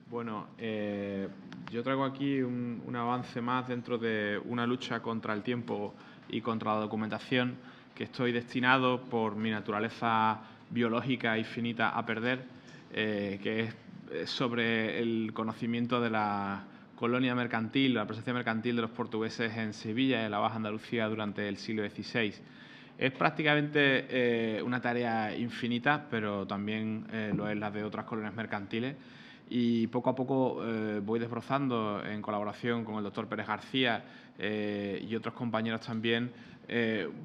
Bueno, yo traigo aquí un avance más dentro de una lucha contra el tiempo y contra la documentación que estoy destinado por mi naturaleza biológica y finita a perder, que es sobre el conocimiento de la colonia mercantil, la presencia mercantil de los portugueses en Sevilla y en la Baja Andalucía durante el siglo XVI. Es prácticamente una tarea infinita, pero también lo es la de otras colonias mercantiles. Y poco a poco voy desbrozando, en colaboración con el doctor Pérez García y otros compañeros también,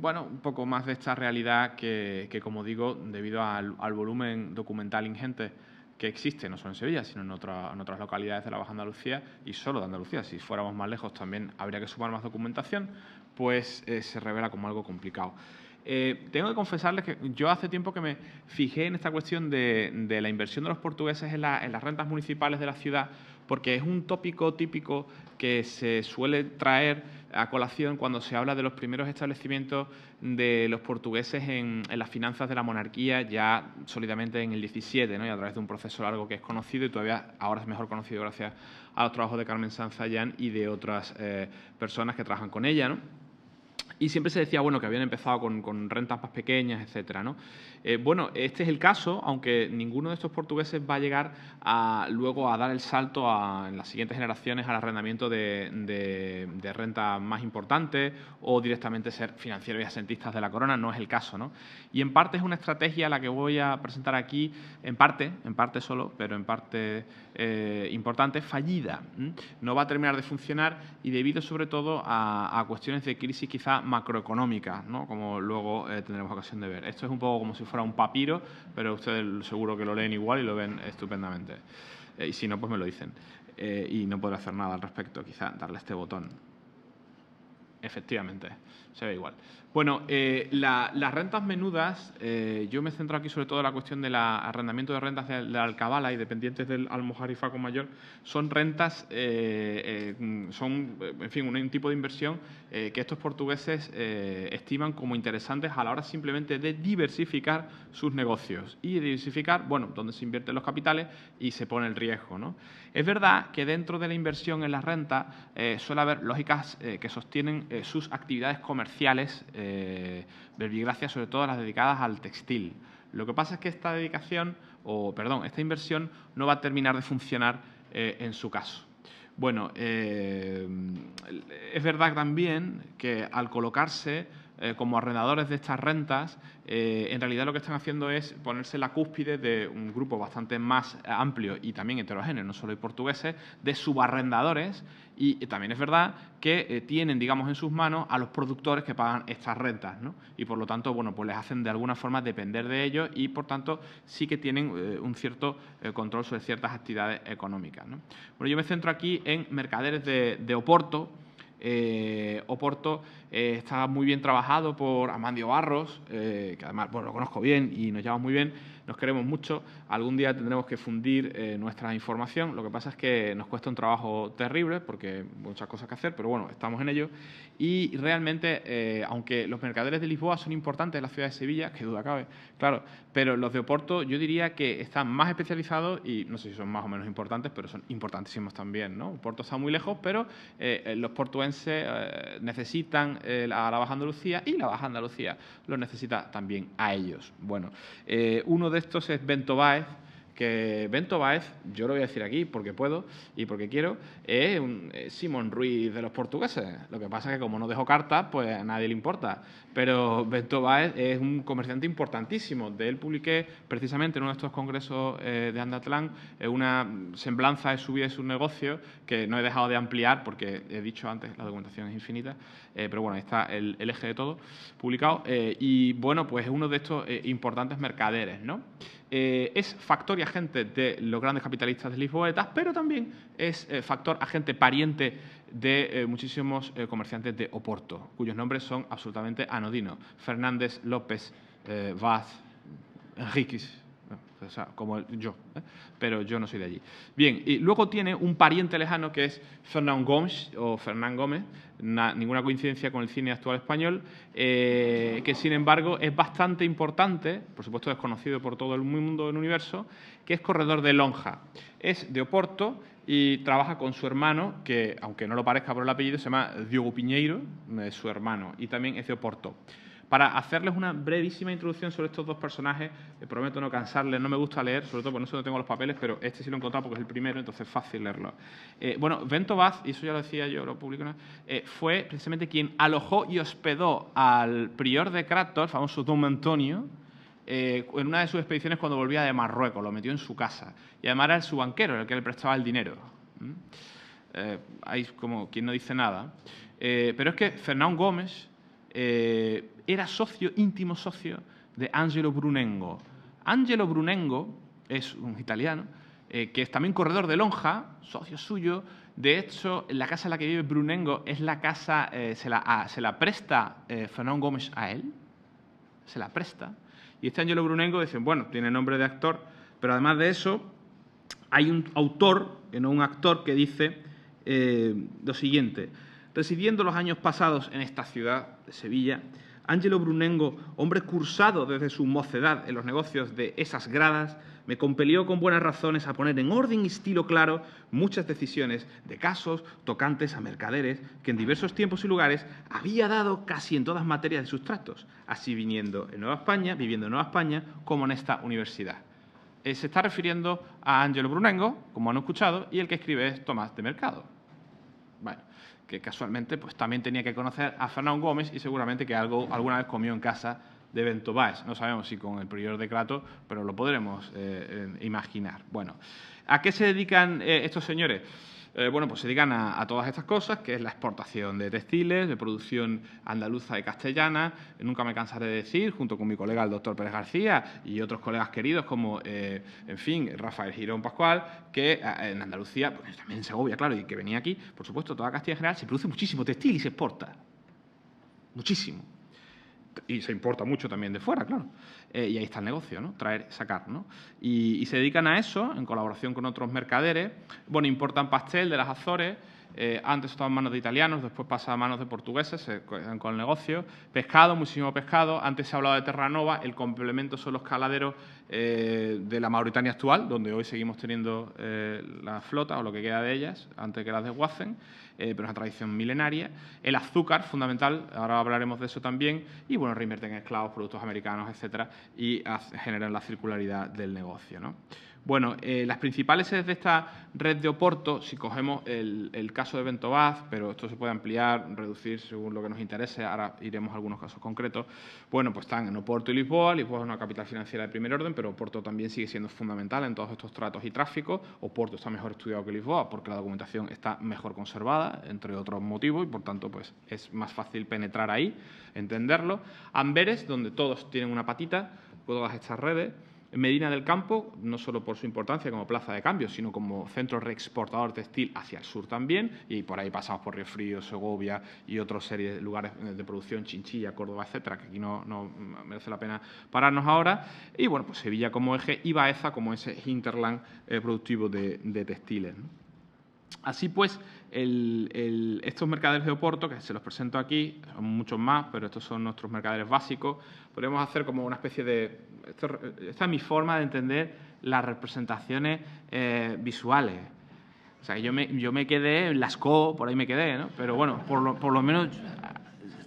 bueno, un poco más de esta realidad que como digo, debido al volumen documental ingente que existe, no solo en Sevilla, sino en otras localidades de la Baja Andalucía y solo de Andalucía. Si fuéramos más lejos también habría que sumar más documentación, pues se revela como algo complicado. Tengo que confesarles que yo hace tiempo que me fijé en esta cuestión de la inversión de los portugueses en las rentas municipales de la ciudad, porque es un tópico típico que se suele traer a colación cuando se habla de los primeros establecimientos de los portugueses en las finanzas de la monarquía, ya sólidamente en el 17, ¿no? Y a través de un proceso largo que es conocido y todavía ahora es mejor conocido gracias a los trabajos de Carmen Sanz Ayán y de otras personas que trabajan con ella, ¿no? Y siempre se decía, bueno, que habían empezado con rentas más pequeñas, etcétera, ¿no? Bueno, este es el caso, aunque ninguno de estos portugueses va a llegar luego a dar el salto en las siguientes generaciones al arrendamiento de rentas más importantes o directamente ser financieros y asentistas de la corona, no es el caso, ¿no? Y en parte es una estrategia la que voy a presentar aquí, en parte solo, pero en parte importante, fallida. No va a terminar de funcionar y debido sobre todo a cuestiones de crisis quizá macroeconómicas, ¿no? Como luego tendremos ocasión de ver. Esto es un poco como si fuera un papiro, pero ustedes seguro que lo leen igual y lo ven estupendamente. Y si no, pues me lo dicen. Y no podré hacer nada al respecto, quizá darle este botón. Efectivamente, se ve igual. Bueno, las rentas menudas, yo me centro aquí sobre todo en la cuestión del arrendamiento de rentas de la alcabala y dependientes del almojarifaco mayor, son rentas, son, en fin, un tipo de inversión que estos portugueses estiman como interesantes a la hora simplemente de diversificar sus negocios y de diversificar, bueno, donde se invierten los capitales y se pone el riesgo, ¿no? Es verdad que dentro de la inversión en la renta suele haber lógicas que sostienen sus actividades comerciales, verbigracias sobre todo las dedicadas al textil. Lo que pasa es que esta esta inversión no va a terminar de funcionar en su caso. Bueno, es verdad también que al colocarse como arrendadores de estas rentas, en realidad lo que están haciendo es ponerse en la cúspide de un grupo bastante más amplio y también heterogéneo, no solo hay portugueses, de subarrendadores, y también es verdad que tienen, digamos, en sus manos a los productores que pagan estas rentas, ¿no? Y por lo tanto, bueno, pues les hacen de alguna forma depender de ellos y por tanto sí que tienen un cierto control sobre ciertas actividades económicas, ¿no? Bueno, yo me centro aquí en mercaderes de Oporto. Oporto está muy bien trabajado por Amandio Barros, que además, bueno, lo conozco bien y nos llevamos muy bien, nos queremos mucho. Algún día tendremos que fundir nuestra información. Lo que pasa es que nos cuesta un trabajo terrible porque hay muchas cosas que hacer, pero bueno, estamos en ello. Y realmente, aunque los mercaderes de Lisboa son importantes en la ciudad de Sevilla, que duda cabe, claro, pero los de Oporto yo diría que están más especializados y no sé si son más o menos importantes, pero son importantísimos también, ¿no? Oporto está muy lejos, pero los portuenses necesitan a la Baja Andalucía y la Baja Andalucía los necesita también a ellos. Bueno, uno de estos es Bento Báez, que Bento Báez, yo lo voy a decir aquí porque puedo y porque quiero, es un Simón Ruiz de los portugueses. Lo que pasa es que como no dejo cartas, pues a nadie le importa. Pero Bento Báez es un comerciante importantísimo. De él publiqué precisamente en uno de estos congresos de Andatlán una semblanza de su vida y sus negocios que no he dejado de ampliar porque he dicho antes, la documentación es infinita. Pero bueno, ahí está el eje de todo publicado. Y bueno, pues es uno de estos importantes mercaderes, ¿no? Es factor y agente de los grandes capitalistas de lisboetas, pero también es factor, agente, pariente de muchísimos comerciantes de Oporto, cuyos nombres son absolutamente anodinos. Fernández, López, Vaz, Enríquez. o sea, como yo, pero yo no soy de allí. Bien, y luego tiene un pariente lejano que es Fernán Gómez, o Fernán Gómez, ninguna coincidencia con el cine actual español, que sin embargo es bastante importante, por supuesto desconocido por todo el mundo del universo, que es corredor de lonja. Es de Oporto y trabaja con su hermano, que aunque no lo parezca por el apellido, se llama Diogo Piñeiro, su hermano, y también es de Oporto. Para hacerles una brevísima introducción sobre estos dos personajes, prometo no cansarles, no me gusta leer, sobre todo porque no sé dónde tengo los papeles, pero este sí lo he encontrado porque es el primero, entonces es fácil leerlo. Bueno, Bento Vaz, y eso ya lo decía yo, lo publico, fue precisamente quien alojó y hospedó al prior de Crato, el famoso Don Antonio, en una de sus expediciones cuando volvía de Marruecos, lo metió en su casa. Y además era su banquero, el que le prestaba el dinero. Hay como quien no dice nada. Pero es que Fernán Gómez era íntimo socio de Angelo Brunengo. Angelo Brunengo es un italiano que es también corredor de lonja, socio suyo. De hecho, la casa en la que vive Brunengo es la casa, se la presta Fernán Gómez a él. Se la presta. Y este Angelo Brunengo, dicen, bueno, tiene nombre de actor, pero además de eso, hay un autor, no un actor, que dice lo siguiente. Residiendo los años pasados en esta ciudad de Sevilla, Angelo Brunengo, hombre cursado desde su mocedad en los negocios de esas gradas, me compelió con buenas razones a poner en orden y estilo claro muchas decisiones de casos tocantes a mercaderes que en diversos tiempos y lugares había dado casi en todas materias de sus tratos, así viviendo en Nueva España, como en esta universidad. Se está refiriendo a Angelo Brunengo, como han escuchado, y el que escribe es Tomás de Mercado. Bueno, que casualmente pues también tenía que conocer a Fernán Gómez y seguramente que alguna vez comió en casa de Bento Vaz. No sabemos si con el prior de Crato, pero lo podremos imaginar. Bueno, ¿a qué se dedican estos señores? Bueno, pues se dedican a todas estas cosas, que es la exportación de textiles, de producción andaluza y castellana. Nunca me cansaré de decir, junto con mi colega el doctor Pérez García y otros colegas queridos como, en fin, Rafael Girón Pascual, que en Andalucía, pues también en Segovia, claro, y que venía aquí, por supuesto, toda Castilla en general, se produce muchísimo textil y se exporta. Muchísimo. Y se importa mucho también de fuera, claro. Y ahí está el negocio, ¿no? Traer, sacar, ¿no? Y se dedican a eso en colaboración con otros mercaderes. Bueno, importan pastel de las Azores. Antes estaba en manos de italianos, después pasa a manos de portugueses, se quedan con el negocio. Pescado, muchísimo pescado. Antes se ha hablado de Terranova, el complemento son los caladeros de la Mauritania actual, donde hoy seguimos teniendo la flota o lo que queda de ellas, antes que las desguacen, pero es una tradición milenaria. El azúcar, fundamental, ahora hablaremos de eso también, y bueno, reinvierten en esclavos, productos americanos, etcétera, y generan la circularidad del negocio, ¿no? Bueno, las principales sedes de esta red de Oporto, si cogemos el caso de Bento Vaz, pero esto se puede ampliar, reducir según lo que nos interese, ahora iremos a algunos casos concretos, bueno, pues están en Oporto y Lisboa. Lisboa es una capital financiera de primer orden, pero Oporto también sigue siendo fundamental en todos estos tratos y tráficos. Oporto está mejor estudiado que Lisboa porque la documentación está mejor conservada, entre otros motivos, y por tanto pues es más fácil penetrar ahí, entenderlo. Amberes, donde todos tienen una patita, todas estas redes. Medina del Campo, no solo por su importancia como plaza de cambio, sino como centro reexportador textil hacia el sur también, y por ahí pasamos por Río Frío, Segovia y otra serie de lugares de producción, Chinchilla, Córdoba, etcétera, que aquí no merece la pena pararnos ahora. Y bueno, pues Sevilla como eje y Baeza como ese hinterland productivo de textiles, ¿no? Así pues, estos mercaderes de Oporto, que se los presento aquí, son muchos más, pero estos son nuestros mercaderes básicos, podemos hacer como una especie de... Esta es mi forma de entender las representaciones visuales. O sea, yo me quedé en Lascaux, por ahí me quedé, ¿no? Pero bueno, por lo menos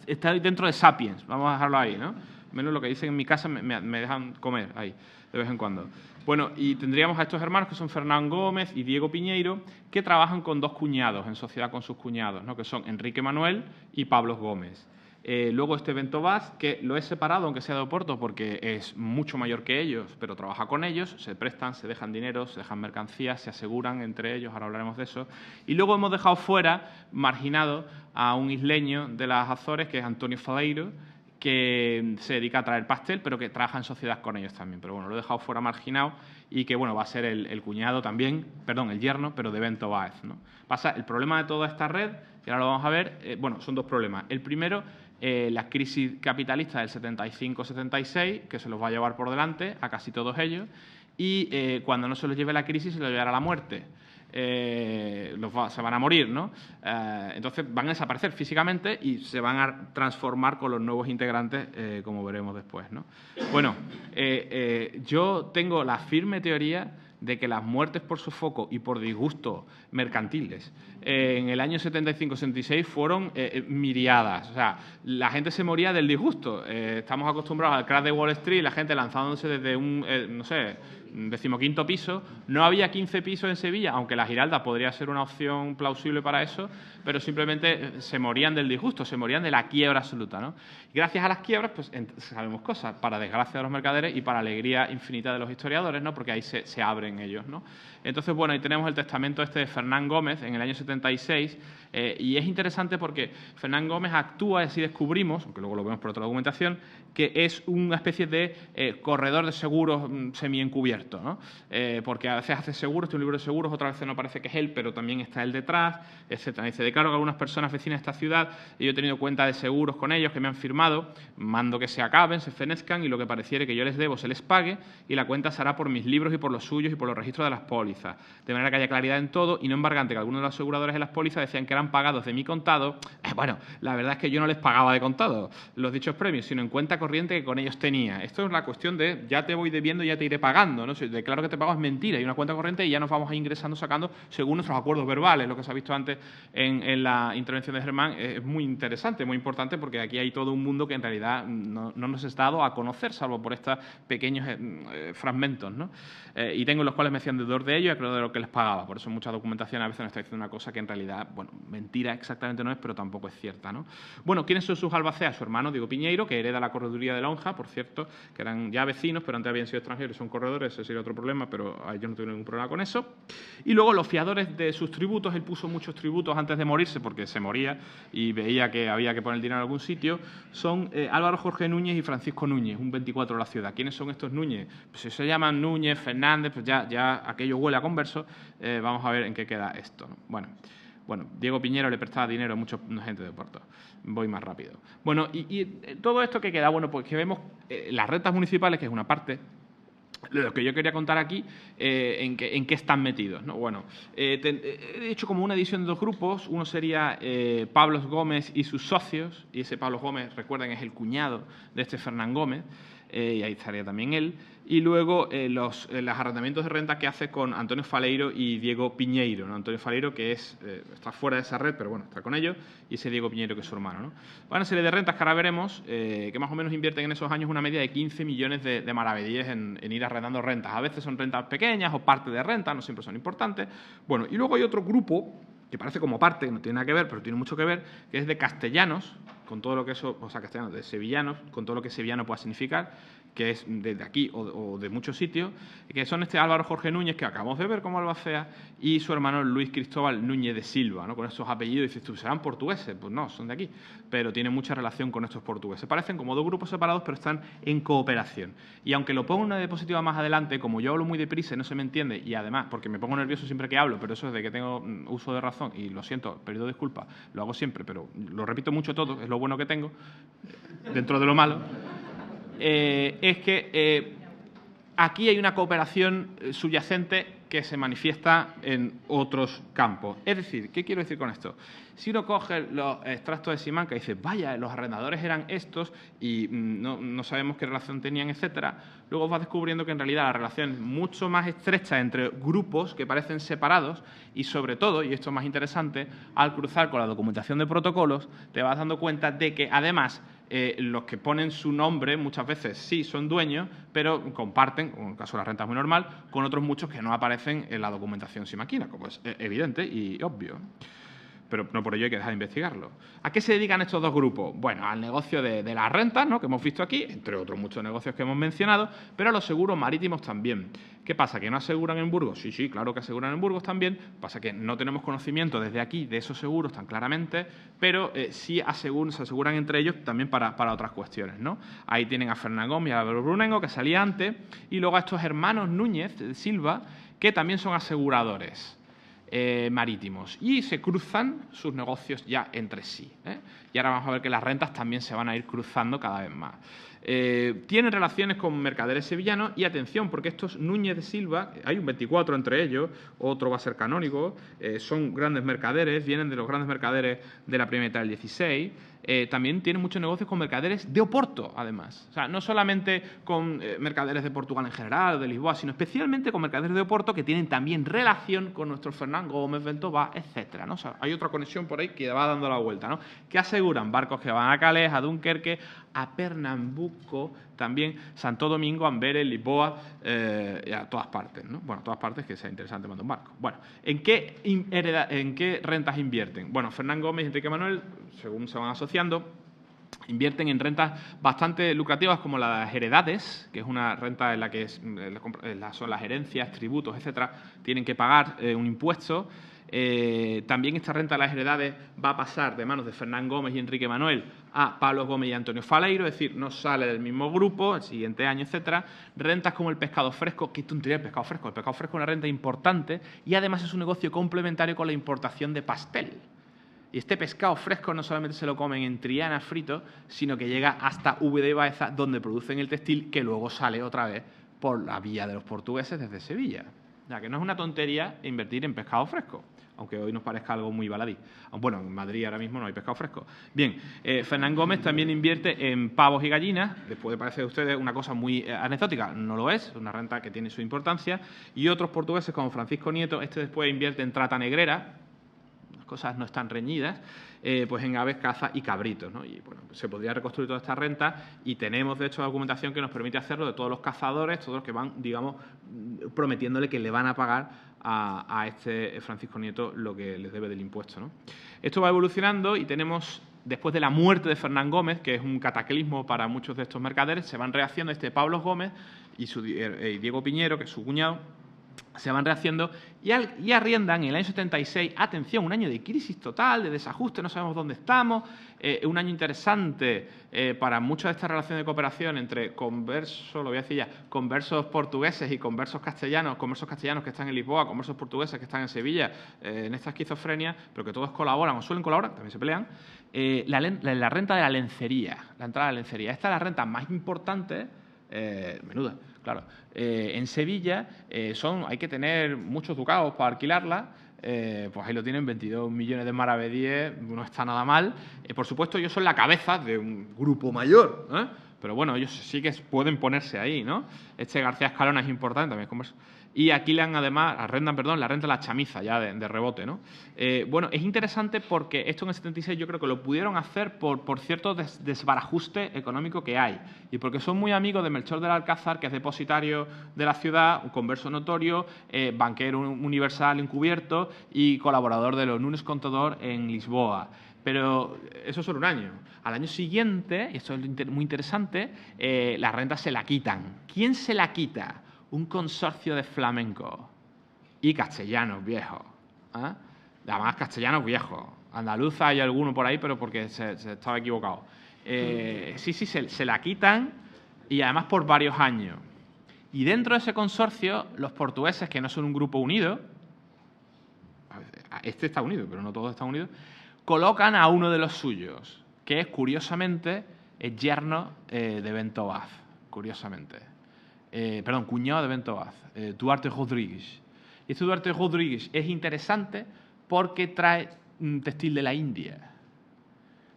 está dentro de Sapiens, vamos a dejarlo ahí, ¿no? Menos lo que dicen en mi casa me dejan comer ahí, de vez en cuando. Bueno, y tendríamos a estos hermanos que son Fernán Gómez y Diego Piñeiro, que trabajan con dos cuñados, en sociedad con sus cuñados, ¿no? Que son Enrique Manuel y Pablo Gómez. Luego este Bento Vaz, que lo he separado, aunque sea de Oporto, porque es mucho mayor que ellos, pero trabaja con ellos, se prestan, se dejan dinero, se dejan mercancías, se aseguran entre ellos, ahora hablaremos de eso. Y luego hemos dejado fuera, marginado, a un isleño de las Azores, que es Antonio Faleiro, que se dedica a traer pastel, pero que trabaja en sociedad con ellos también. Pero bueno, lo he dejado fuera marginado y que, bueno, va a ser el cuñado también, perdón, el yerno, pero de Bento Vaz, ¿no? El problema de toda esta red, y ahora lo vamos a ver, bueno, son dos problemas. El primero, la crisis capitalista del 75-76, que se los va a llevar por delante a casi todos ellos, y cuando no se los lleve la crisis se los llevará la muerte. Se van a morir, ¿no? Entonces van a desaparecer físicamente y se van a transformar con los nuevos integrantes, como veremos después, ¿no? Bueno, yo tengo la firme teoría de que las muertes por sofoco y por disgusto mercantiles en el año 75-76 fueron miriadas. O sea, la gente se moría del disgusto. Estamos acostumbrados al crash de Wall Street, la gente lanzándose desde un, no sé, 15º piso. No había 15 pisos en Sevilla, aunque la Giralda podría ser una opción plausible para eso, pero simplemente se morían del disgusto, se morían de la quiebra absoluta, ¿no? Y gracias a las quiebras, pues sabemos cosas, para desgracia de los mercaderes y para alegría infinita de los historiadores, ¿no? Porque ahí se abren ellos, ¿no? Entonces, bueno, ahí tenemos el testamento de Fernán Gómez en el año 76, y es interesante porque Fernán Gómez actúa, y así descubrimos, aunque luego lo vemos por otra documentación, que es una especie de corredor de seguros semi-encubierto, ¿no? Porque a veces hace seguros, tiene un libro de seguros, otras veces no parece que es él, pero también está él detrás, etcétera. Dice, declaro que algunas personas vecinas de esta ciudad, y yo he tenido cuenta de seguros con ellos que me han firmado, mando que se acaben, se fenezcan, y lo que pareciere que yo les debo se les pague, y la cuenta se hará por mis libros y por los suyos y por los registros de las pólizas, de manera que haya claridad en todo, y no embargante que algunos de los aseguradores de las pólizas decían que eran pagados de mi contado. Bueno, la verdad es que yo no les pagaba de contado los dichos premios, sino en cuenta corriente que con ellos tenía. Esto es la cuestión de ya te voy debiendo y ya te iré pagando, ¿no? Si declaro que te pago es mentira, hay una cuenta corriente y ya nos vamos a ir ingresando, sacando según nuestros acuerdos verbales. Lo que se ha visto antes en la intervención de Germán es muy interesante, muy importante, porque aquí hay todo un mundo que en realidad no nos es dado a conocer, salvo por estos pequeños fragmentos, ¿no? Y tengo los cuales me hacían deudor de ellos y acreedor de lo que les pagaba. Por eso en mucha documentación a veces nos está diciendo una cosa que en realidad, bueno, mentira exactamente no es, pero tampoco es cierta, ¿no? Bueno, ¿quiénes son sus albaceas? Su hermano, Diego Piñeiro, que hereda la correduría de Lonja, por cierto, que eran ya vecinos, pero antes habían sido extranjeros y son corredores, ese sería otro problema, pero yo no tengo ningún problema con eso. Y luego los fiadores de sus tributos, él puso muchos tributos antes de morirse, porque se moría y veía que había que poner el dinero en algún sitio, son Álvaro Jorge Núñez y Francisco Núñez, un 24 de la ciudad. ¿Quiénes son estos Núñez? Pues si se llaman Núñez, Fernández, pues ya aquello huele a converso. Vamos a ver en qué queda esto, ¿no? Bueno, Diego Piñero le prestaba dinero a mucha gente de Puerto. Voy más rápido. Bueno, y todo esto que queda, bueno, pues que vemos las rentas municipales, que es una parte. Lo que yo quería contar aquí, en qué están metidos, ¿no? Bueno, he hecho como una edición de dos grupos. Uno sería Pablo Gómez y sus socios, y ese Pablo Gómez, recuerden, es el cuñado de este Fernán Gómez, y ahí estaría también él. Y luego los arrendamientos de renta que hace con Antonio Faleiro y Diego Piñeiro, ¿no? Antonio Faleiro, que está fuera de esa red, pero bueno, está con ellos, y ese Diego Piñeiro, que es su hermano, ¿no? Una serie de rentas que ahora veremos, que más o menos invierten en esos años una media de 15 millones de maravedíes en ir arrendando rentas. A veces son rentas pequeñas o parte de rentas, no siempre son importantes. Bueno, y luego hay otro grupo que parece como parte, no tiene nada que ver, pero tiene mucho que ver, que es de castellanos, con todo lo que eso, o sea, castellanos, de sevillanos, con todo lo que sevillano pueda significar, que es desde aquí o de muchos sitios, que son Álvaro Jorge Núñez, que acabamos de ver como albacea, y su hermano Luis Cristóbal Núñez de Silva, ¿no? Con esos apellidos, dices tú, ¿serán portugueses? Pues no, son de aquí, pero tienen mucha relación con estos portugueses. Parecen como dos grupos separados, pero están en cooperación. Y aunque lo pongo en una diapositiva más adelante, como yo hablo muy deprisa y no se me entiende, y además, porque me pongo nervioso siempre que hablo, pero eso es de que tengo uso de razón, y lo siento, pido disculpas, lo hago siempre, pero lo repito mucho todo, es lo bueno que tengo, dentro de lo malo. Es que aquí hay una cooperación subyacente que se manifiesta en otros campos. Es decir, ¿qué quiero decir con esto? Si uno coge los extractos de Simancas y dice, vaya, los arrendadores eran estos y no sabemos qué relación tenían, etcétera, luego vas descubriendo que en realidad la relación es mucho más estrecha entre grupos que parecen separados y, sobre todo, y esto es más interesante, al cruzar con la documentación de protocolos, te vas dando cuenta de que, además, los que ponen su nombre muchas veces sí son dueños, pero comparten, en el caso de la renta es muy normal, con otros muchos que no aparecen en la documentación simaquina, como es evidente y obvio. Pero no por ello hay que dejar de investigarlo. ¿A qué se dedican estos dos grupos? Bueno, al negocio de las rentas, ¿no?, que hemos visto aquí, entre otros muchos negocios que hemos mencionado, pero a los seguros marítimos también. ¿Qué pasa? ¿Que no aseguran en Burgos? Sí, claro que aseguran en Burgos también. Pasa que no tenemos conocimiento desde aquí de esos seguros tan claramente, pero sí se aseguran entre ellos también para otras cuestiones, ¿no? Ahí tienen a Fernán Gómez y a Álvaro Brunengo, que salía antes, y luego a estos hermanos Núñez de Silva, que también son aseguradores marítimos, y se cruzan sus negocios ya entre sí, ¿eh? Y ahora vamos a ver que las rentas también se van a ir cruzando cada vez más. Tienen relaciones con mercaderes sevillanos y atención, porque estos Núñez de Silva, hay un 24 entre ellos, otro va a ser canónigo, son grandes mercaderes, vienen de los grandes mercaderes de la primera mitad del 16. También tienen muchos negocios con mercaderes de Oporto, además. O sea, no solamente con mercaderes de Portugal en general, de Lisboa, sino especialmente con mercaderes de Oporto que tienen también relación con nuestro Fernán Gómez, Bentová, etcétera, ¿no? O sea, hay otra conexión por ahí que va dando la vuelta, ¿no? Que aseguran barcos que van a Calais, a Dunkerque, a Pernambuco, también Santo Domingo, Amberes, Lisboa, y a todas partes, ¿no? Bueno, a todas partes que sea interesante mandar un barco. Bueno, ¿en qué rentas invierten? Bueno, Fernán Gómez y Enrique Manuel, según se van asociando, invierten en rentas bastante lucrativas como las heredades, que es una renta en la que son las herencias, tributos, etcétera, tienen que pagar un impuesto. También esta renta de las heredades va a pasar de manos de Fernán Gómez y Enrique Manuel a Pablo Gómez y Antonio Faleiro, es decir, no sale del mismo grupo el siguiente año, etcétera. Rentas como el pescado fresco, qué tontería el pescado fresco. El pescado fresco es una renta importante y además es un negocio complementario con la importación de pastel. Y este pescado fresco no solamente se lo comen en Triana frito, sino que llega hasta Úbeda y Baeza, donde producen el textil que luego sale otra vez por la vía de los portugueses desde Sevilla. O sea, que no es una tontería invertir en pescado fresco, aunque hoy nos parezca algo muy baladí. Bueno, en Madrid ahora mismo no hay pescado fresco. Bien, Fernán Gómez también invierte en pavos y gallinas. Les puede parecer a ustedes una cosa muy anecdótica. No lo es una renta que tiene su importancia. Y otros portugueses como Francisco Nieto, después invierte en trata negrera. Las cosas no están reñidas, pues en aves, caza y cabritos, ¿no? Y bueno, se podría reconstruir toda esta renta y tenemos, de hecho, documentación que nos permite hacerlo de todos los cazadores, todos los que van, digamos, prometiéndole que le van a pagar a este Francisco Nieto lo que les debe del impuesto, ¿no? Esto va evolucionando y tenemos, después de la muerte de Fernán Gómez, que es un cataclismo para muchos de estos mercaderes, se van rehaciendo Pablo Gómez y Diego Piñero, que es su cuñado, se van rehaciendo y arriendan en el año 76, atención, un año de crisis total, de desajuste, no sabemos dónde estamos, un año interesante para muchas de estas relaciones de cooperación entre conversos portugueses y conversos castellanos que están en Lisboa, conversos portugueses que están en Sevilla, en esta esquizofrenia, pero que todos colaboran o suelen colaborar, también se pelean. La renta de la lencería, la entrada de la lencería, esta es la renta más importante, menuda, claro. En Sevilla hay que tener muchos ducados para alquilarla. Pues ahí lo tienen, 22 millones de maravedíes, no está nada mal. Por supuesto, ellos son la cabeza de un grupo mayor, ¿eh? Pero bueno, ellos sí que pueden ponerse ahí, ¿no? García Escalona es importante también. Y alquilan además, arrendan la renta de la chamiza, ya de rebote, ¿no? Bueno, es interesante porque esto en el 76 yo creo que lo pudieron hacer por cierto desbarajuste económico que hay y porque son muy amigos de Melchor del Alcázar, que es depositario de la ciudad, un converso notorio, banquero universal encubierto y colaborador de los Nunes Contador en Lisboa. Pero eso es solo un año. Al año siguiente, y esto es muy interesante, la renta se la quitan. ¿Quién se la quita? Un consorcio de flamencos y castellanos viejos. ¿Eh? Además, castellanos viejos. Andaluz hay alguno por ahí, pero porque se estaba equivocado. Sí, se la quitan y además por varios años. Y dentro de ese consorcio, los portugueses, que no son un grupo unido, está unido, pero no todos están unidos, colocan a uno de los suyos, que es, curiosamente, el yerno de Bentovaz, curiosamente. Cuñado de Bentovaz, Duarte Rodríguez. Y este Duarte Rodríguez es interesante porque trae un textil de la India.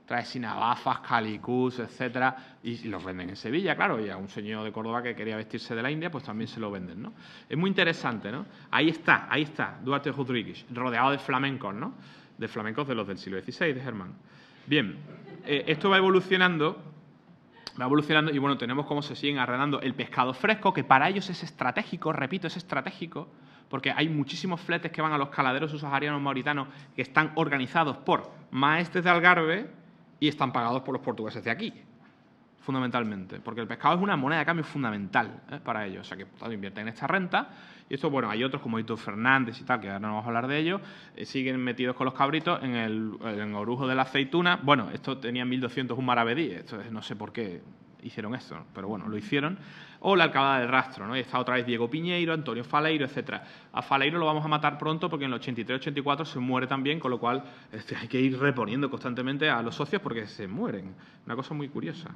Trae sinabafas, calicús, etcétera, y los venden en Sevilla, claro, y a un señor de Córdoba que quería vestirse de la India, pues también se lo venden, ¿no? Es muy interesante, ¿no? Ahí está, Duarte Rodríguez, rodeado de flamencos, ¿no? De flamencos de los del siglo XVI, de Germán. Bien, esto va evolucionando y bueno, tenemos cómo se siguen arrendando el pescado fresco, que para ellos es estratégico, repito, es estratégico, porque hay muchísimos fletes que van a los caladeros subsaharianos mauritanos que están organizados por maestres de Algarve y están pagados por los portugueses de aquí, fundamentalmente, porque el pescado es una moneda de cambio fundamental para ellos, o sea que invierten en esta renta. Y esto, bueno, hay otros como Hito Fernández y tal, que ahora no vamos a hablar de ellos, siguen metidos con los cabritos en el orujo de la aceituna. Bueno, esto tenía 1.200 un maravedí, esto no sé por qué hicieron esto, pero bueno, lo hicieron. O la Alcabada del Rastro, ¿no? Y está otra vez Diego Piñeiro, Antonio Faleiro, etcétera. A Faleiro lo vamos a matar pronto porque en el 83-84 se muere también, con lo cual hay que ir reponiendo constantemente a los socios porque se mueren. Una cosa muy curiosa.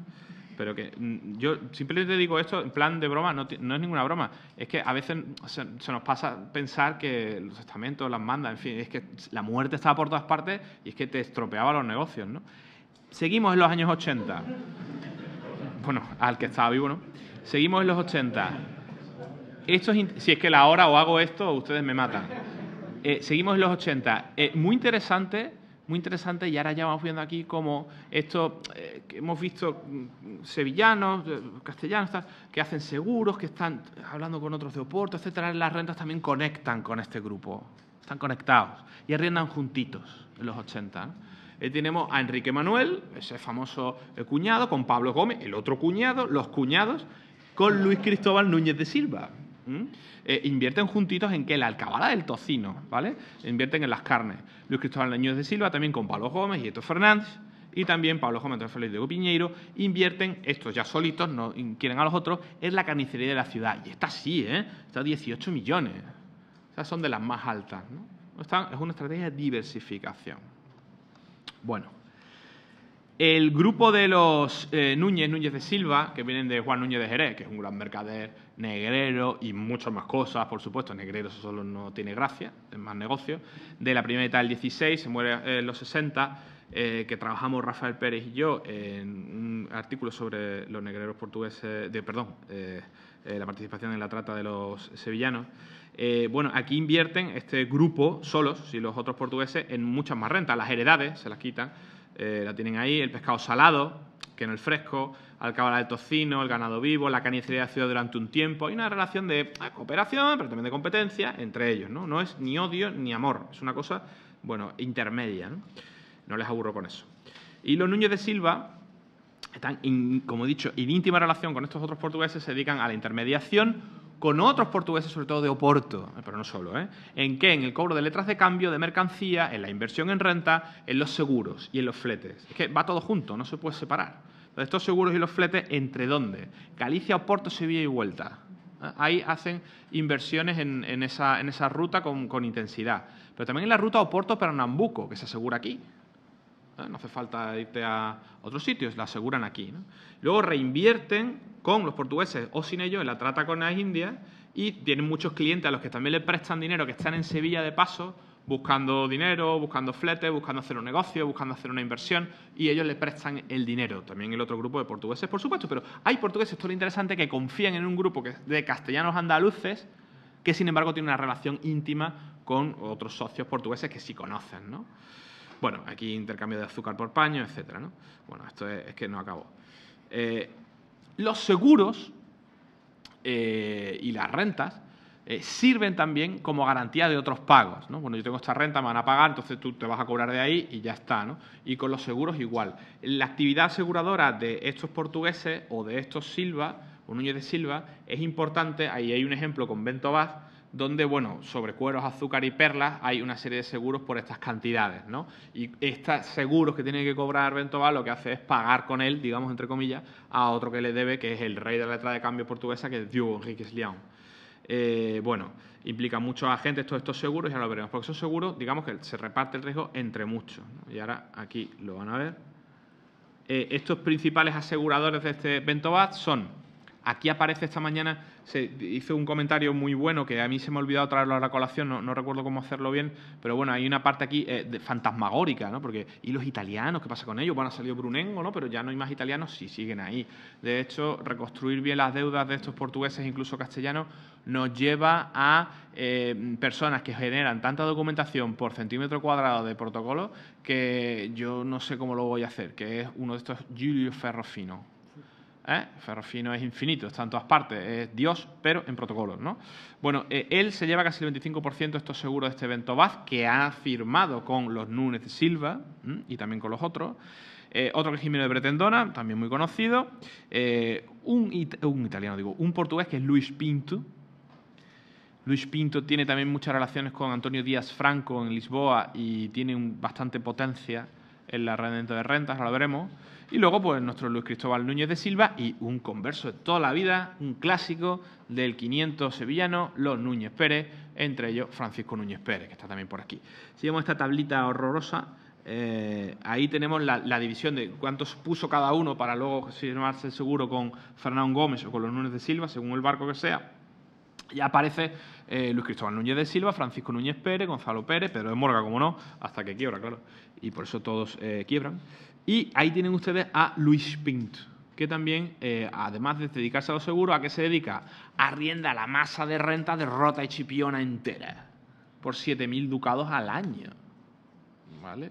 Pero que yo simplemente digo esto en plan de broma, no es ninguna broma. Es que a veces se nos pasa pensar que los testamentos, las mandas, en fin, es que la muerte estaba por todas partes y es que te estropeaba los negocios, ¿no? Seguimos en los años 80. Bueno, al que estaba vivo, ¿no? Seguimos en los 80. Si es que la hora o hago esto, ustedes me matan. Seguimos en los 80. Muy interesante, y ahora ya vamos viendo aquí como esto que hemos visto sevillanos, castellanos, que hacen seguros, que están hablando con otros de Oporto, etcétera. Las rentas también conectan con este grupo, están conectados y arriendan juntitos en los 80, ¿no? Tenemos a Enrique Manuel, ese famoso cuñado, con Pablo Gómez, el otro cuñado, los cuñados, con Luis Cristóbal Núñez de Silva. Invierten juntitos en que la alcabala del tocino, ¿vale? Invierten en las carnes. Luis Cristóbal Núñez de Silva también con Pablo Gómez y Eto Fernández, y también Pablo Gómez y Félix de Piñeiro invierten, estos ya solitos, no quieren a los otros, en la carnicería de la ciudad. Y esta sí, está a 18 millones. Estas son de las más altas, ¿no? Es una estrategia de diversificación. Bueno, el grupo de los Núñez de Silva, que vienen de Juan Núñez de Jerez, que es un gran mercader, negrero y muchas más cosas, por supuesto. Negrero eso solo no tiene gracia, es más negocio. De la primera mitad del 16, se muere en los 60, que trabajamos Rafael Pérez y yo en un artículo sobre los negreros portugueses, la participación en la trata de los sevillanos. Bueno, aquí invierten este grupo solos, y los otros portugueses, en muchas más rentas. Las heredades se las quitan, la tienen ahí, el pescado salado, que no el fresco, alcabala del tocino, el ganado vivo, la carnicería de la ciudad durante un tiempo. Hay una relación de cooperación, pero también de competencia entre ellos, ¿no? No es ni odio ni amor, es una cosa, bueno, intermedia, ¿no? No les aburro con eso. Y los Núñez de Silva están, como he dicho, en íntima relación con estos otros portugueses, se dedican a la intermediación con otros portugueses, sobre todo de Oporto, pero no solo, ¿En qué? En el cobro de letras de cambio, de mercancía, en la inversión en renta, en los seguros y en los fletes. Es que va todo junto, no se puede separar. Entonces, estos seguros y los fletes, ¿entre dónde? Galicia, Oporto, Sevilla y vuelta. Ahí hacen inversiones en esa ruta con intensidad. Pero también en la ruta Oporto-Pernambuco, que se asegura aquí. No hace falta irte a otros sitios, la aseguran aquí, ¿no? Luego reinvierten con los portugueses o sin ellos en la trata con las Indias y tienen muchos clientes a los que también les prestan dinero, que están en Sevilla de paso, buscando dinero, buscando fletes, buscando hacer un negocio, buscando hacer una inversión, y ellos les prestan el dinero. También el otro grupo de portugueses, por supuesto, pero hay portugueses, esto es lo interesante, que confían en un grupo de castellanos andaluces que, sin embargo, tiene una relación íntima con otros socios portugueses que sí conocen, ¿no? Bueno, aquí intercambio de azúcar por paño, etcétera, ¿no? Bueno, esto es que no acabo. Los seguros y las rentas sirven también como garantía de otros pagos, ¿no? Bueno, yo tengo esta renta, me van a pagar, entonces tú te vas a cobrar de ahí y ya está, ¿no? Y con los seguros igual. La actividad aseguradora de estos portugueses o de estos Silva, o Núñez de Silva, es importante. Ahí hay un ejemplo con Bento Vaz, donde, bueno, sobre cueros, azúcar y perlas hay una serie de seguros por estas cantidades, ¿no? Y estos seguros que tiene que cobrar Bento Vaz lo que hace es pagar con él, digamos, entre comillas, a otro que le debe, que es el rey de la letra de cambio portuguesa, que es Diogo Henriques Leão. Bueno, implica muchos agentes todos estos seguros, ya lo veremos, porque esos seguros, digamos que se reparte el riesgo entre muchos, ¿no? Y ahora aquí lo van a ver. Estos principales aseguradores de este Bento Vaz son, aquí aparece esta mañana, se hizo un comentario muy bueno que a mí se me ha olvidado traerlo a la colación, no recuerdo cómo hacerlo bien, pero bueno, hay una parte aquí fantasmagórica, ¿no? Porque, ¿y los italianos? ¿Qué pasa con ellos? Bueno, ha salido Brunengo, ¿no? Pero ya no hay más italianos, sí siguen ahí. De hecho, reconstruir bien las deudas de estos portugueses, incluso castellanos, nos lleva a personas que generan tanta documentación por centímetro cuadrado de protocolo que yo no sé cómo lo voy a hacer, que es uno de estos Giulio Ferrofino. Ferrofino es infinito, está en todas partes, es Dios, pero en protocolos, ¿no? Bueno, él se lleva casi el 25% de estos seguros de este Bento Vaz, que ha firmado con los Núñez de Silva y también con los otros. Otro que es Jimeno de Pretendona, también muy conocido. Un portugués que es Luis Pinto. Luis Pinto tiene también muchas relaciones con Antonio Díaz Franco en Lisboa y tiene bastante potencia en la rendimiento de rentas, ahora lo veremos. Y luego, pues, nuestro Luis Cristóbal Núñez de Silva y un converso de toda la vida, un clásico del 500 sevillano, los Núñez Pérez, entre ellos Francisco Núñez Pérez, que está también por aquí. Si vemos esta tablita horrorosa, Ahí tenemos la división de cuántos puso cada uno para luego firmarse el seguro con Fernán Gómez o con los Núñez de Silva, según el barco que sea. Y aparece Luis Cristóbal Núñez de Silva, Francisco Núñez Pérez, Gonzalo Pérez, Pedro de Morga, como no, hasta que quiebra, claro. Y por eso todos quiebran. Y ahí tienen ustedes a Luis Pinto, que también, además de dedicarse a los seguros, ¿a qué se dedica? Arrienda la masa de renta de Rota y Chipiona entera por 7.000 ducados al año. ¿Vale?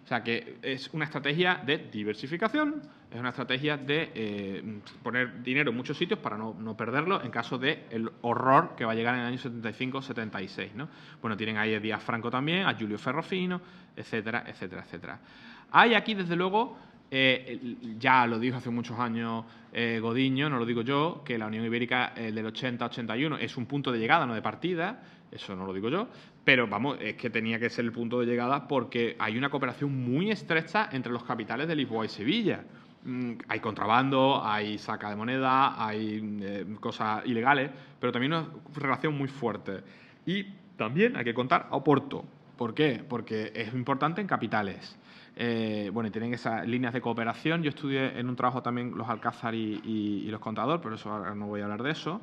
O sea que es una estrategia de diversificación, es una estrategia de poner dinero en muchos sitios para no perderlo en caso del horror que va a llegar en el año 75-76, ¿no? Bueno, tienen ahí a Díaz Franco también, a Julio Ferrofino, etcétera, etcétera, etcétera. Hay aquí, desde luego, ya lo dijo hace muchos años Godiño, no lo digo yo, que la Unión Ibérica del 80-81 es un punto de llegada, no de partida, eso no lo digo yo, pero vamos, es que tenía que ser el punto de llegada porque hay una cooperación muy estrecha entre los capitales de Lisboa y Sevilla. Hay contrabando, hay saca de moneda, hay cosas ilegales, pero también una relación muy fuerte. Y también hay que contar a Oporto. ¿Por qué? Porque es importante en capitales. Bueno, y tienen esas líneas de cooperación. Yo estudié en un trabajo también los Alcázar y los Contador, pero eso ahora no voy a hablar de eso.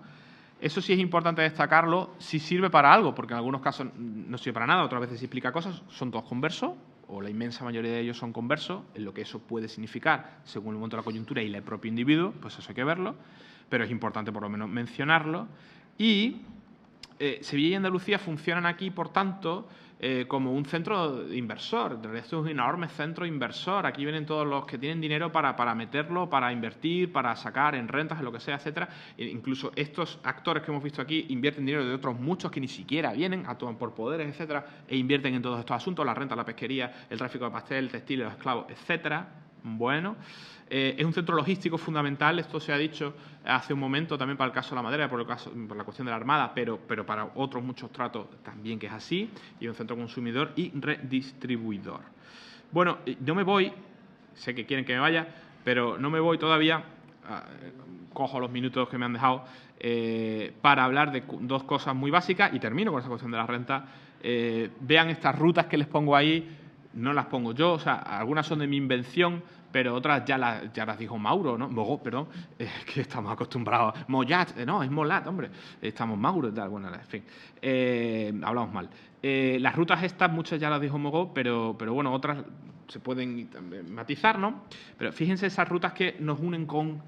Eso sí es importante destacarlo, si sirve para algo, porque en algunos casos no sirve para nada, otras veces sí explica cosas, son todos conversos, o la inmensa mayoría de ellos son conversos, en lo que eso puede significar según el momento de la coyuntura y el propio individuo, pues eso hay que verlo, pero es importante por lo menos mencionarlo. Y Sevilla y Andalucía funcionan aquí, por tanto, como un centro inversor. En realidad esto es un enorme centro inversor. Aquí vienen todos los que tienen dinero para meterlo, para invertir, para sacar en rentas, en lo que sea, etcétera. E incluso estos actores que hemos visto aquí invierten dinero de otros muchos que ni siquiera vienen, actúan por poderes, etcétera, e invierten en todos estos asuntos, la renta, la pesquería, el tráfico de pastel, el textil, los esclavos, etcétera. Bueno, es un centro logístico fundamental, esto se ha dicho hace un momento también para el caso de la madera, por la cuestión de la Armada, pero para otros muchos tratos también que es así, y un centro consumidor y redistribuidor. Bueno, no me voy, sé que quieren que me vaya, pero no me voy todavía, cojo los minutos que me han dejado, para hablar de dos cosas muy básicas y termino con esa cuestión de la renta. Vean estas rutas que les pongo ahí. No las pongo yo, o sea, algunas son de mi invención, pero otras ya las dijo Mauro, ¿no? Mogó, perdón, que estamos acostumbrados. Mollat, no, es Molat, hombre. Estamos Mauro y tal, bueno, en fin, hablamos mal. Las rutas estas, muchas ya las dijo Mogó, pero bueno, otras se pueden matizar, ¿no? Pero fíjense esas rutas que nos unen con,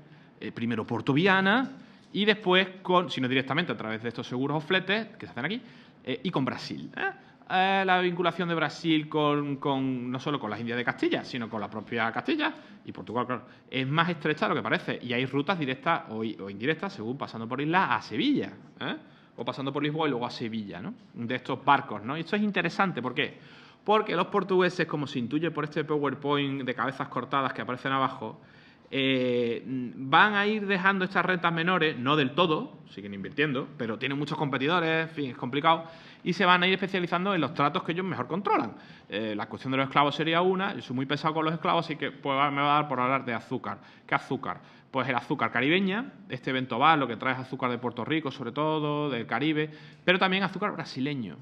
primero, Porto Viana y después con, si no directamente, a través de estos seguros o fletes que se hacen aquí, y con Brasil, la vinculación de Brasil no solo con las Indias de Castilla, sino con la propia Castilla y Portugal, claro, es más estrecha de lo que parece. Y hay rutas directas o indirectas, según pasando por islas a Sevilla, o pasando por Lisboa y luego a Sevilla, ¿no? De estos barcos, ¿no? Y esto es interesante, ¿por qué? Porque los portugueses, como se intuye por este PowerPoint de cabezas cortadas que aparecen abajo, van a ir dejando estas rentas menores, no del todo, siguen invirtiendo, pero tienen muchos competidores, en fin, es complicado, y se van a ir especializando en los tratos que ellos mejor controlan. La cuestión de los esclavos sería una, yo soy muy pesado con los esclavos, así que pues, me va a dar por hablar de azúcar. ¿Qué azúcar? Pues el azúcar caribeña, este Ventoval, lo que trae es azúcar de Puerto Rico, sobre todo, del Caribe, pero también azúcar brasileño.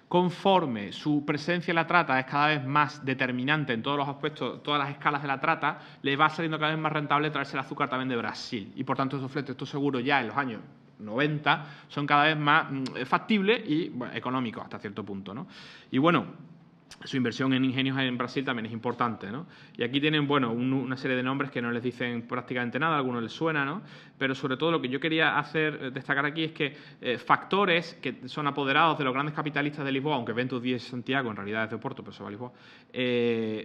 Conforme su presencia en la trata es cada vez más determinante en todos los aspectos, todas las escalas de la trata, le va saliendo cada vez más rentable traerse el azúcar también de Brasil. Y por tanto, estos fletes, estos seguros ya en los años 90 son cada vez más factibles y bueno, económicos hasta cierto punto, ¿no? Y bueno, su inversión en ingenios en Brasil también es importante, ¿no? Y aquí tienen, bueno, una serie de nombres que no les dicen prácticamente nada, a algunos les suena, ¿no? Pero sobre todo lo que yo quería destacar aquí es que factores que son apoderados de los grandes capitalistas de Lisboa, aunque Ventus 10 Santiago en realidad es de Oporto, pero se va a Lisboa,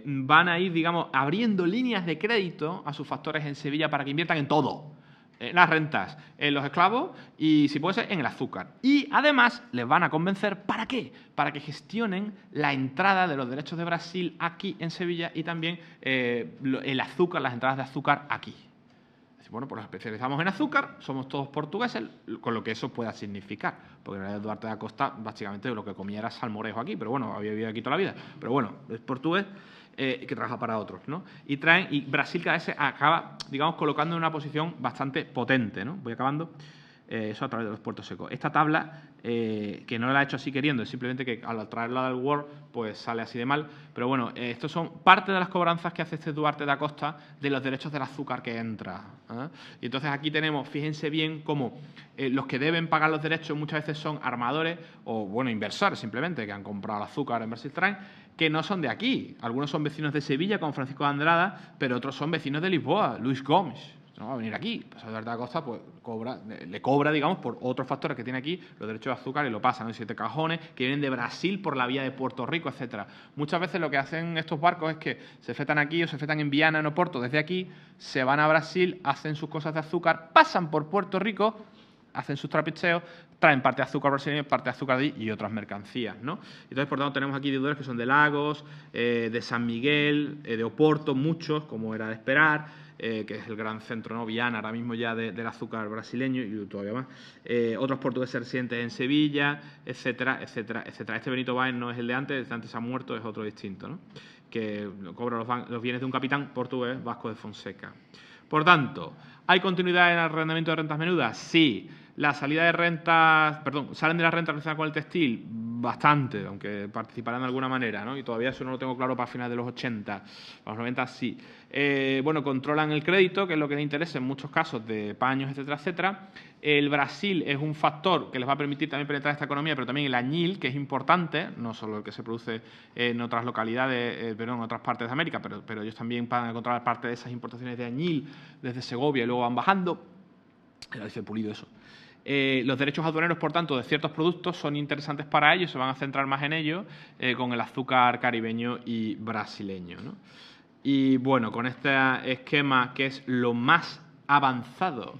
van a ir, digamos, abriendo líneas de crédito a sus factores en Sevilla para que inviertan en todo. En las rentas, en los esclavos y, si puede ser, en el azúcar. Y, además, les van a convencer, ¿para qué? Para que gestionen la entrada de los derechos de Brasil aquí en Sevilla y también el azúcar, las entradas de azúcar aquí. Bueno, pues nos especializamos en azúcar, somos todos portugueses, con lo que eso pueda significar. Porque en realidad Duarte da Costa, básicamente, lo que comía era salmorejo aquí, pero bueno, había vivido aquí toda la vida. Pero bueno, es portugués. Que trabaja para otros, ¿no? Y Brasil cada vez se acaba, digamos, colocando en una posición bastante potente, ¿no? Voy acabando. eso a través de los puertos secos. Esta tabla, que no la he hecho así queriendo, es simplemente que al traerla del Word, pues sale así de mal. Pero bueno, estos son parte de las cobranzas que hace este Duarte da Costa de los derechos del azúcar que entra. Y entonces aquí tenemos, fíjense bien cómo los que deben pagar los derechos muchas veces son armadores o, bueno, inversores simplemente, que han comprado el azúcar en Brasil Train, que no son de aquí. Algunos son vecinos de Sevilla, como Francisco de Andrada, pero otros son vecinos de Lisboa, Luis Gomes. No va a venir aquí. Pues a Duarte da Costa pues, le cobra, digamos, por otros factores que tiene aquí, los derechos de azúcar, y lo pasan en 7 cajones, que vienen de Brasil por la vía de Puerto Rico, etcétera. Muchas veces lo que hacen estos barcos es que se fetan aquí o se fetan en Viana, en Oporto, desde aquí, se van a Brasil, hacen sus cosas de azúcar, pasan por Puerto Rico, hacen sus trapicheos, traen parte de azúcar brasileño, parte de azúcar de allí y otras mercancías, ¿no? Entonces, por tanto, tenemos aquí deudores que son de Lagos, de San Miguel, de Oporto, muchos, como era de esperar, que es el gran centro, ¿no? Viana, ahora mismo ya del azúcar brasileño y todavía más. Otros portugueses residentes en Sevilla, etcétera, etcétera, etcétera. Este Benito Báez no es el de antes se ha muerto, es otro distinto, ¿no? Que cobra los bienes de un capitán portugués, Vasco de Fonseca. Por tanto, ¿hay continuidad en el arrendamiento de rentas menudas? Sí. La salida de rentas, salen de las rentas relacionadas con el textil, bastante, aunque participarán de alguna manera, ¿no? Y todavía eso no lo tengo claro para finales de los 80, para los 90 sí. Bueno, controlan el crédito, que es lo que les interesa en muchos casos de paños, etcétera, etcétera. El Brasil es un factor que les va a permitir también penetrar esta economía, pero también el añil, que es importante, no solo el que se produce en otras localidades, pero en otras partes de América, pero ellos también van a controlar parte de esas importaciones de añil desde Segovia y luego van bajando. Era dice pulido eso. Los derechos aduaneros, por tanto, de ciertos productos son interesantes para ellos, se van a centrar más en ellos con el azúcar caribeño y brasileño, ¿no? Y bueno, con este esquema que es lo más avanzado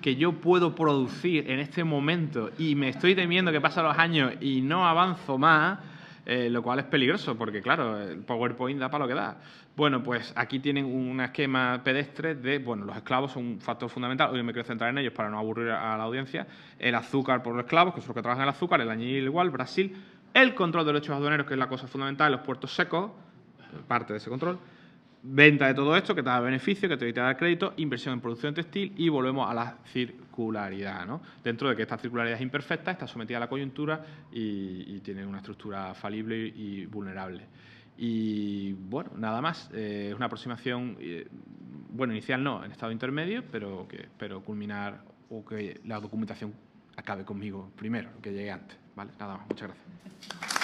que yo puedo producir en este momento y me estoy temiendo que pasen los años y no avanzo más, lo cual es peligroso porque, claro, el PowerPoint da para lo que da. Bueno, pues aquí tienen un esquema pedestre de, bueno, los esclavos son un factor fundamental, hoy me quiero centrar en ellos para no aburrir a la audiencia, el azúcar por los esclavos, que son los que trabajan el azúcar, el añil igual, Brasil, el control de derechos aduaneros, que es la cosa fundamental, los puertos secos, parte de ese control, venta de todo esto, que te da beneficio, que te da crédito, inversión en producción textil y volvemos a la circularidad, ¿no? Dentro de que esta circularidad es imperfecta, está sometida a la coyuntura y tiene una estructura falible y vulnerable. Y bueno, nada más. Es una aproximación, bueno, inicial no, en estado intermedio, pero que espero culminar o que la documentación acabe conmigo primero, que llegue antes. ¿Vale? Nada más. Muchas gracias.